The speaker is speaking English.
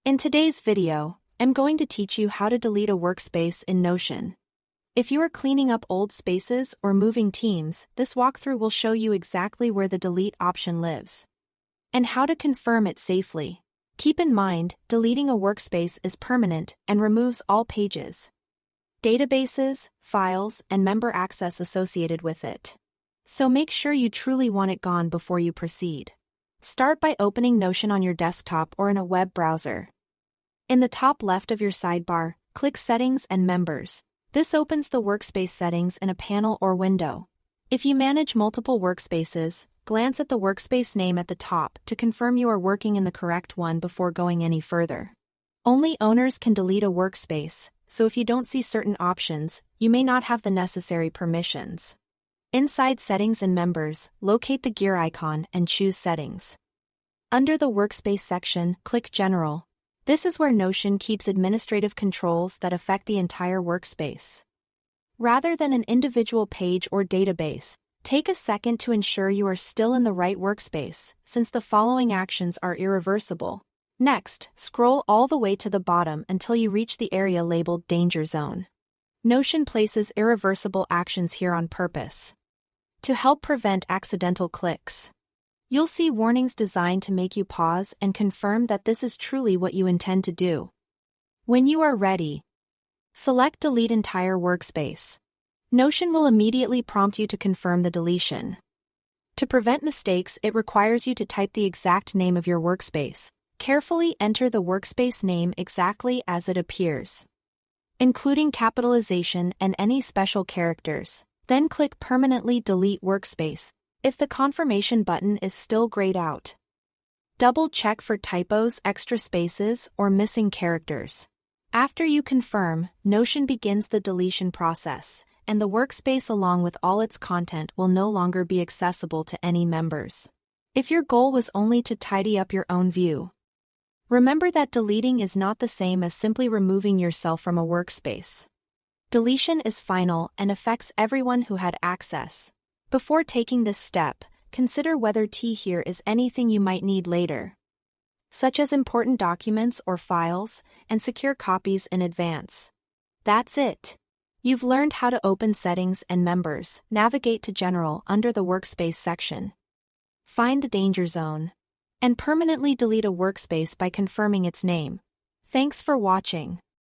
In today's video, I'm going to teach you how to delete a workspace in Notion. If you are cleaning up old spaces or moving teams, this walkthrough will show you exactly where the delete option lives and how to confirm it safely. Keep in mind, deleting a workspace is permanent and removes all pages, databases, files, and member access associated with it. So make sure you truly want it gone before you proceed. Start by opening Notion on your desktop or in a web browser. In the top left of your sidebar, click Settings and Members. This opens the workspace settings in a panel or window. If you manage multiple workspaces, glance at the workspace name at the top to confirm you are working in the correct one before going any further. Only owners can delete a workspace, so if you don't see certain options, you may not have the necessary permissions. Inside Settings and Members, locate the gear icon and choose Settings. Under the Workspace section, click General. This is where Notion keeps administrative controls that affect the entire workspace. Rather than an individual page or database, take a second to ensure you are still in the right workspace, since the following actions are irreversible. Next, scroll all the way to the bottom until you reach the area labeled Danger Zone. Notion places irreversible actions here on purpose to help prevent accidental clicks. You'll see warnings designed to make you pause and confirm that this is truly what you intend to do. When you are ready, select Delete Entire Workspace. Notion will immediately prompt you to confirm the deletion. To prevent mistakes, it requires you to type the exact name of your workspace. Carefully enter the workspace name exactly as it appears, including capitalization and any special characters. Then click Permanently Delete Workspace. If the confirmation button is still grayed out, double-check for typos, extra spaces, or missing characters. After you confirm, Notion begins the deletion process, and the workspace along with all its content will no longer be accessible to any members. If your goal was only to tidy up your own view, remember that deleting is not the same as simply removing yourself from a workspace. Deletion is final and affects everyone who had access. Before taking this step, consider whether here is anything you might need later, such as important documents or files, and secure copies in advance. That's it. You've learned how to open Settings and Members, navigate to General under the Workspace section, find the Danger Zone, and permanently delete a workspace by confirming its name. Thanks for watching.